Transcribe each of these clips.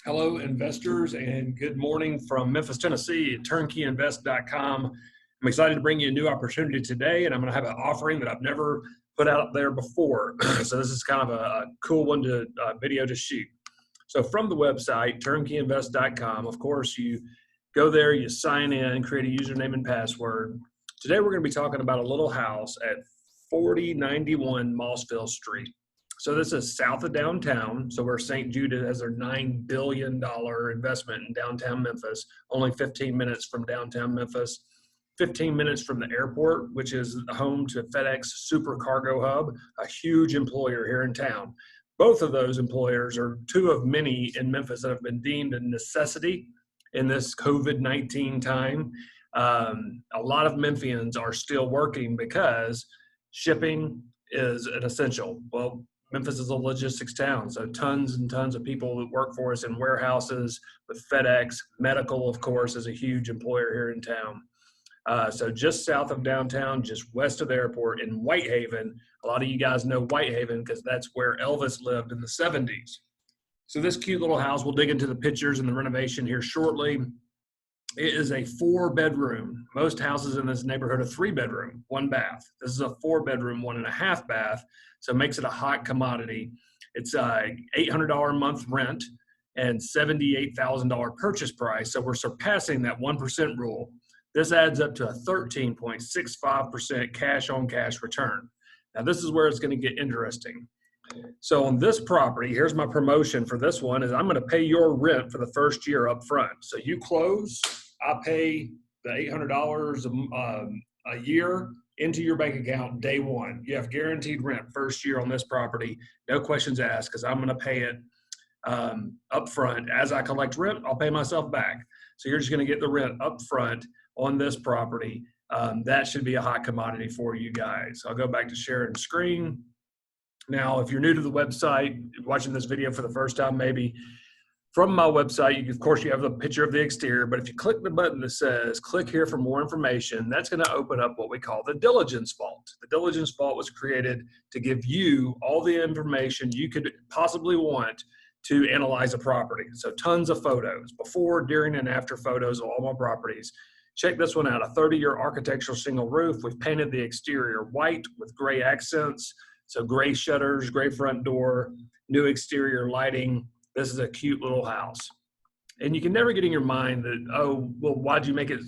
Hello, investors, and good morning from Memphis, Tennessee at TurnkeyInvest.com. I'm excited to bring you a new opportunity today, and I'm going to have an offering that I've never put out there before. So this is kind of a cool one to video to shoot. So from the website, TurnkeyInvest.com, of course, you go there, you sign in, create a username and password. Today we're going to be talking about a little house at 4091 Mossville Street. So this is south of downtown. So where St. Jude has their $9 billion investment in downtown Memphis, only 15 minutes from downtown Memphis, 15 minutes from the airport, which is home to FedEx Super Cargo Hub, a huge employer here in town. Both of those employers are two of many in Memphis that have been deemed a necessity in this COVID-19 time. A lot of Memphians are still working because shipping is an essential. Well, Memphis is a logistics town, so tons and tons of people that work for us in warehouses with FedEx. Medical, of course, is a huge employer here in town. So just south of downtown, just west of the airport in Whitehaven. A lot of you guys know Whitehaven because that's where Elvis lived in the 70s. So this cute little house, we'll dig into the pictures and the renovation here shortly. It is a 4-bedroom. Most houses in this neighborhood are 3-bedroom, 1 bath. This is a 4-bedroom, 1.5 bath. So it makes it a hot commodity. It's a $800 a month rent and $78,000 purchase price. So we're surpassing that 1% rule. This adds up to a 13.65% cash on cash return. Now this is where it's going to get interesting. So on this property, here's my promotion for this one is I'm going to pay your rent for the first year up front. So you close, I pay the $800 a year into your bank account day one. You have guaranteed rent first year on this property. No questions asked because I'm going to pay it up front. As I collect rent, I'll pay myself back. So you're just going to get the rent up front on this property. That should be a hot commodity for you guys. I'll go back to sharing screen. Now, if you're new to the website, watching this video for the first time, maybe from my website, of course, you have the picture of the exterior, but if you click the button that says click here for more information, that's going to open up what we call the diligence vault. The diligence vault was created to give you all the information you could possibly want to analyze a property. So tons of photos, before, during, and after photos of all my properties. Check this one out, a 30-year architectural shingle roof. We've painted the exterior white with gray accents. So gray shutters, gray front door, new exterior lighting. This is a cute little house. And you can never get in your mind that, oh, well, why'd you make it,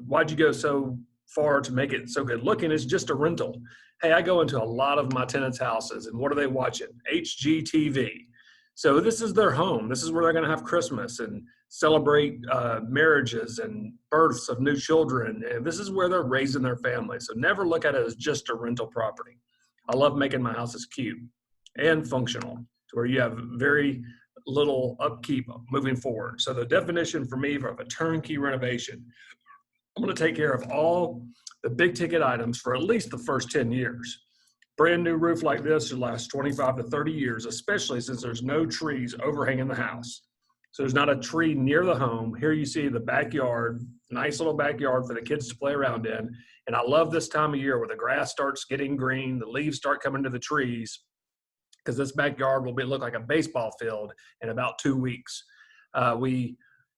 why'd you go so far to make it so good looking? It's just a rental. Hey, I go into a lot of my tenants' houses, and what are they watching? HGTV. So this is their home. This is where they're going to have Christmas and celebrate marriages and births of new children. And this is where they're raising their family. So never look at it as just a rental property. I love making my houses cute and functional to where you have very little upkeep moving forward. So the definition for me of a turnkey renovation, I'm going to take care of all the big ticket items for at least the first 10 years. Brand new roof like this should last 25 to 30 years, especially since there's no trees overhanging the house. So there's not a tree near the home. Here you see the backyard, nice little backyard for the kids to play around in. And I love this time of year where the grass starts getting green, the leaves start coming to the trees, because this backyard will look like a baseball field in about 2 weeks. We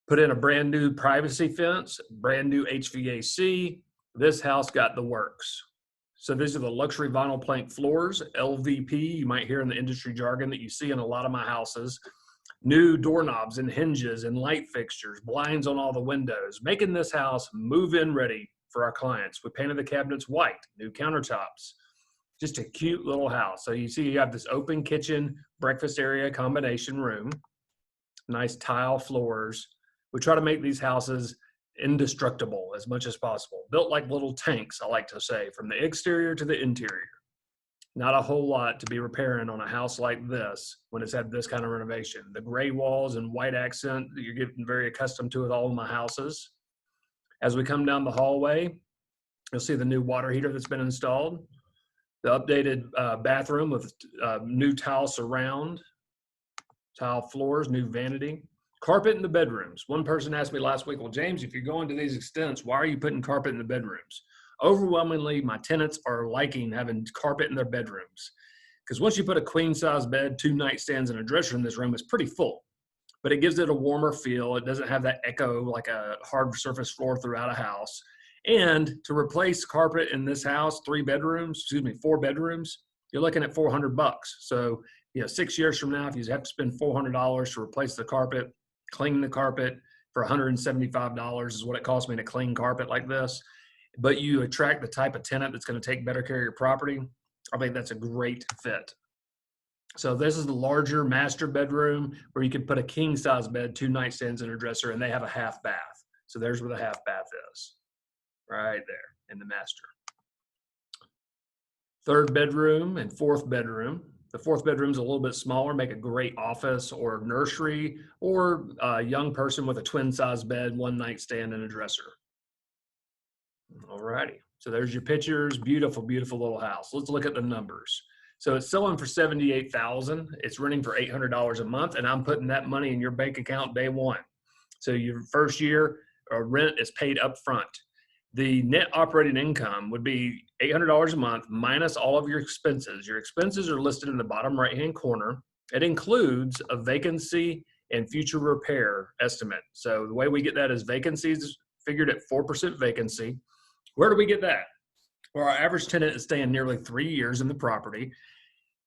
put in a brand new privacy fence, brand new HVAC. This house got the works. So these are the luxury vinyl plank floors, LVP, you might hear in the industry jargon that you see in a lot of my houses. New doorknobs and hinges and light fixtures, blinds on all the windows, making this house move-in ready for our clients. We painted the cabinets white, new countertops, just a cute little house. So you see you have this open kitchen, breakfast area combination room, nice tile floors. We try to make these houses indestructible as much as possible. Built like little tanks, I like to say, from the exterior to the interior. Not a whole lot to be repairing on a house like this when it's had this kind of renovation. The gray walls and white accent that you're getting very accustomed to with all of my houses. As we come down the hallway, you'll see the new water heater that's been installed. The updated bathroom with new tile surround, tile floors, new vanity. Carpet in the bedrooms. One person asked me last week, well, James, if you're going to these extents, why are you putting carpet in the bedrooms? Overwhelmingly, my tenants are liking having carpet in their bedrooms. Because once you put a queen size bed, 2 nightstands, and a dresser in this room, it's pretty full. but it gives it a warmer feel. It doesn't have that echo like a hard surface floor throughout a house. And to replace carpet in this house, 4 bedrooms, you're looking at $400. So, 6 years from now, if you have to spend $400 to replace the carpet, clean the carpet for $175 is what it costs me to clean carpet like this. But you attract the type of tenant that's going to take better care of your property. I think that's a great fit. So this is the larger master bedroom where you can put a king size bed, 2 nightstands and a dresser, and they have a half bath. So there's where the half bath is, right there in the master. 3rd bedroom and 4th bedroom. The 4th bedroom is a little bit smaller, make a great office or nursery, or a young person with a twin size bed, 1 nightstand and a dresser. All righty. So there's your pictures. Beautiful, beautiful little house. Let's look at the numbers. So it's selling for $78,000. It's renting for $800 a month, and I'm putting that money in your bank account day one. So your first year rent is paid up front. The net operating income would be $800 a month minus all of your expenses. Your expenses are listed in the bottom right-hand corner. It includes a vacancy and future repair estimate. So the way we get that is vacancies figured at 4% vacancy. Where do we get that? Well, our average tenant is staying nearly 3 years in the property.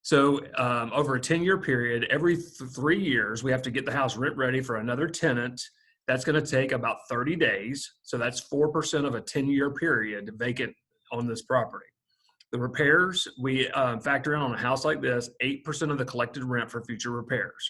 So over a 10-year period, every 3 years, we have to get the house rent ready for another tenant. That's going to take about 30 days. So that's 4% of a 10-year period vacant on this property. The repairs, we factor in on a house like this, 8% of the collected rent for future repairs.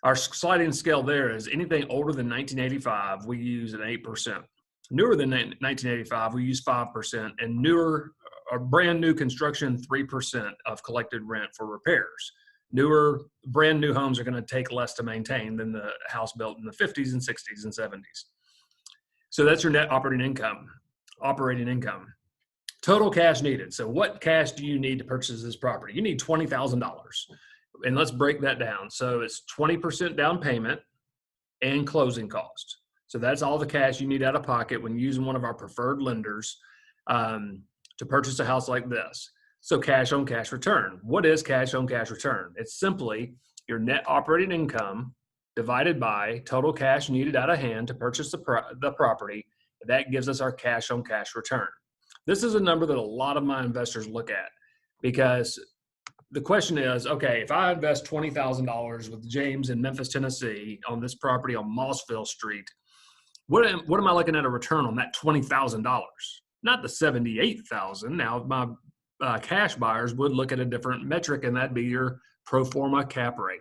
Our sliding scale there is anything older than 1985, we use an 8%. Newer than 1985, we use 5%, and newer or brand new construction, 3% of collected rent for repairs. Newer, brand new homes are going to take less to maintain than the house built in the 50s and 60s and 70s. So that's your net operating income. Total cash needed. So what cash do you need to purchase this property? You need $20,000. And let's break that down. So it's 20% down payment and closing costs. So that's all the cash you need out of pocket when using one of our preferred lenders to purchase a house like this. So cash on cash return. What is cash on cash return? It's simply your net operating income divided by total cash needed out of hand to purchase the property. That gives us our cash on cash return. This is a number that a lot of my investors look at because the question is, okay, if I invest $20,000 with James in Memphis, Tennessee on this property on Mossville Street, what am I looking at a return on that $20,000? Not the $78,000. Now, my cash buyers would look at a different metric, and that'd be your pro forma cap rate.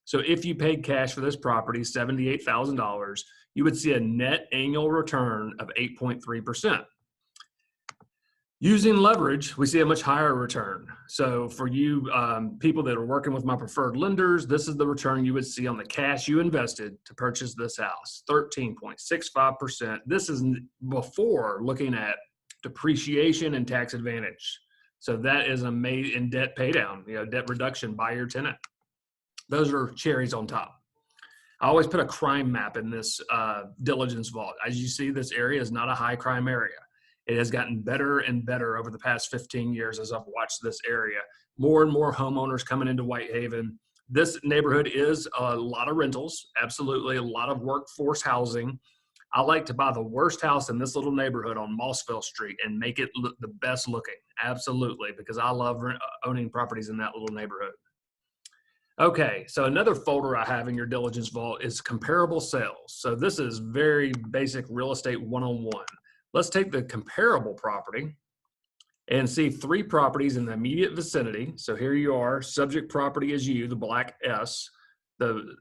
So if you paid cash for this property, $78,000, you would see a net annual return of 8.3%. Using leverage, we see a much higher return. So for you people that are working with my preferred lenders, this is the return you would see on the cash you invested to purchase this house, 13.65%. This is before looking at depreciation and tax advantage. So that is in debt pay down, debt reduction by your tenant. Those are cherries on top. I always put a crime map in this diligence vault. As you see, this area is not a high crime area. It has gotten better and better over the past 15 years as I've watched this area. More and more homeowners coming into Whitehaven. This neighborhood is a lot of rentals, absolutely, a lot of workforce housing. I like to buy the worst house in this little neighborhood on Mossville Street and make it look the best looking, absolutely, because I love owning properties in that little neighborhood. Okay, so another folder I have in your diligence vault is comparable sales. So this is very basic real estate 101. Let's take the comparable property and see 3 properties in the immediate vicinity. So here you are, subject property is you, the black S, the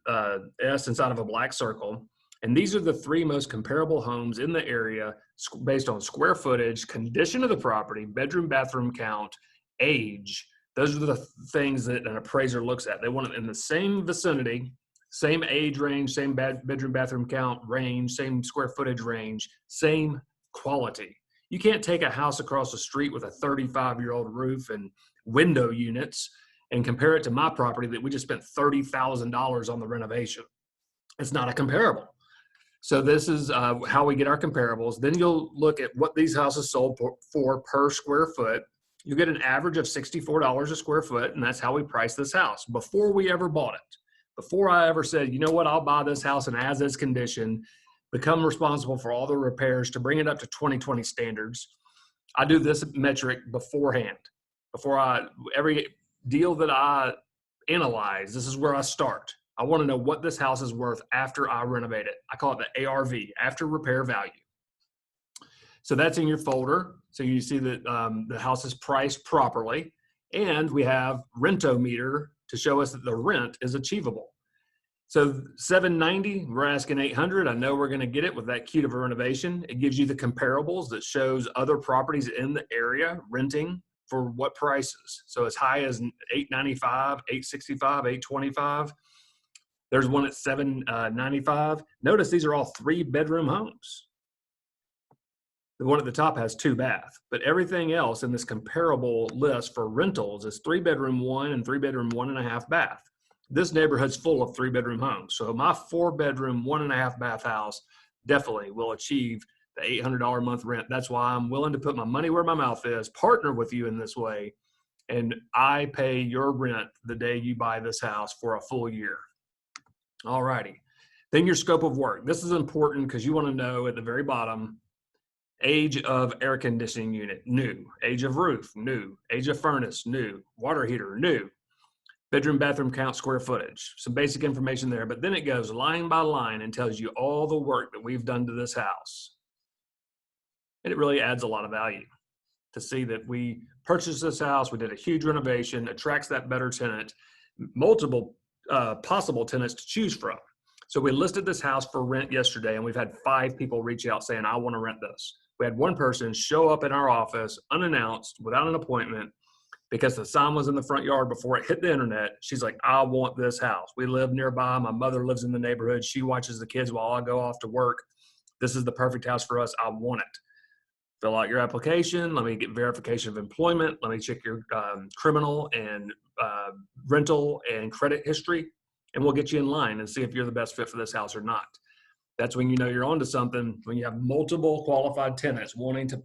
S inside of a black circle. And these are the 3 most comparable homes in the area based on square footage, condition of the property, bedroom, bathroom count, age. Those are the things that an appraiser looks at. They want it in the same vicinity, same age range, same bedroom, bathroom count range, same square footage range, same quality. You can't take a house across the street with a 35-year-old roof and window units and compare it to my property that we just spent $30,000 on the renovation. It's not a comparable. So this is how we get our comparables. Then you'll look at what these houses sold for per square foot. You get an average of $64 a square foot, and that's how we price this house before we ever bought it. Before I ever said, you know what, I'll buy this house in as-is condition, become responsible for all the repairs to bring it up to 2020 standards, I do this metric beforehand. Every deal that I analyze, this is where I start. I want to know what this house is worth after I renovate it. I call it the ARV, after repair value. So that's in your folder. So you see that the house is priced properly, and we have rentometer to show us that the rent is achievable. So $790, we're asking $800. I know we're going to get it with that cute of a renovation. It gives you the comparables that shows other properties in the area renting for what prices. So as high as $895, $865, $825. There's one at $795. Notice these are all 3-bedroom homes. The one at the top has 2 bath, but everything else in this comparable list for rentals is 3-bedroom 1 and 3-bedroom 1.5 bath. This neighborhood's full of 3-bedroom homes. So my 4-bedroom 1.5 bath house definitely will achieve the $800 a month rent. That's why I'm willing to put my money where my mouth is, partner with you in this way, and I pay your rent the day you buy this house for a full year. All righty. Then your scope of work. This is important because you want to know at the very bottom, age of air conditioning unit, new. Age of roof, new. Age of furnace, new. Water heater, new. Bedroom, bathroom count, square footage. Some basic information there, but then it goes line by line and tells you all the work that we've done to this house. And it really adds a lot of value to see that we purchased this house, we did a huge renovation, attracts that better tenant, multiple possible tenants to choose from. So we listed this house for rent yesterday, and we've had 5 people reach out saying, I want to rent this. We had one person show up in our office unannounced without an appointment because the sign was in the front yard before it hit the internet. She's like, I want this house. We live nearby. My mother lives in the neighborhood. She watches the kids while I go off to work. This is the perfect house for us. I want it. Fill out your application. Let me get verification of employment. Let me check your criminal and rental and credit history, and we'll get you in line and see if you're the best fit for this house or not. That's when you know you're onto something, when you have multiple qualified tenants wanting to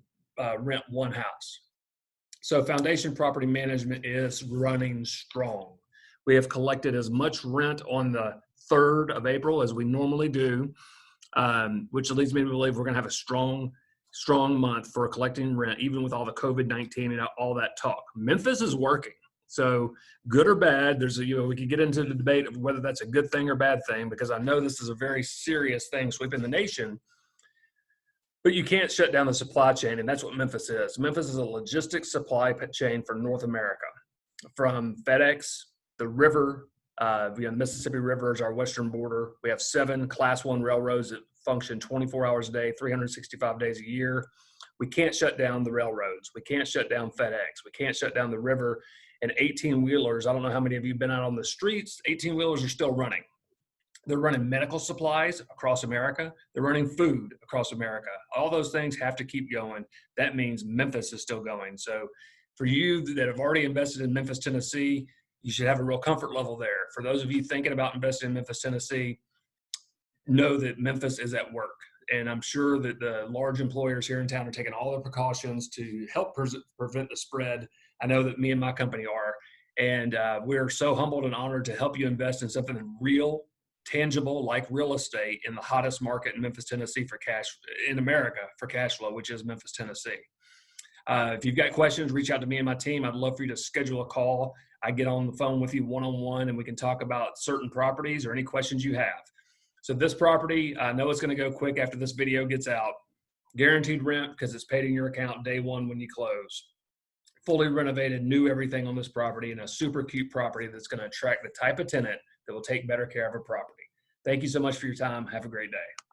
rent one house. So Foundation Property Management is running strong. We have collected as much rent on the 3rd of April as we normally do, which leads me to believe we're going to have a strong month for collecting rent, even with all the COVID-19 and all that talk. Memphis is working. So good or bad, we could get into the debate of whether that's a good thing or bad thing, because I know this is a very serious thing sweeping the nation. But you can't shut down the supply chain, and that's what Memphis is. Memphis is a logistics supply chain for North America. From FedEx, the river, the Mississippi River is our western border. We have 7 Class 1 railroads that function 24 hours a day, 365 days a year. We can't shut down the railroads. We can't shut down FedEx. We can't shut down the river. And 18-wheelers, I don't know how many of you have been out on the streets, 18-wheelers are still running. They're running medical supplies across America. They're running food across America. All those things have to keep going. That means Memphis is still going. So for you that have already invested in Memphis, Tennessee, you should have a real comfort level there. For those of you thinking about investing in Memphis, Tennessee, know that Memphis is at work. And I'm sure that the large employers here in town are taking all the precautions to help prevent the spread. I know that me and my company are. And we're so humbled and honored to help you invest in something real, tangible, like real estate in the hottest market in Memphis, Tennessee in America for cash flow, which is Memphis, Tennessee. If you've got questions, reach out to me and my team. I'd love for you to schedule a call. I get on the phone with you one-on-one, and we can talk about certain properties or any questions you have. So this property, I know it's going to go quick after this video gets out. Guaranteed rent because it's paid in your account day 1 when you close. Fully renovated, new everything on this property, and a super cute property that's going to attract the type of tenant that will take better care of a property. Thank you so much for your time. Have a great day.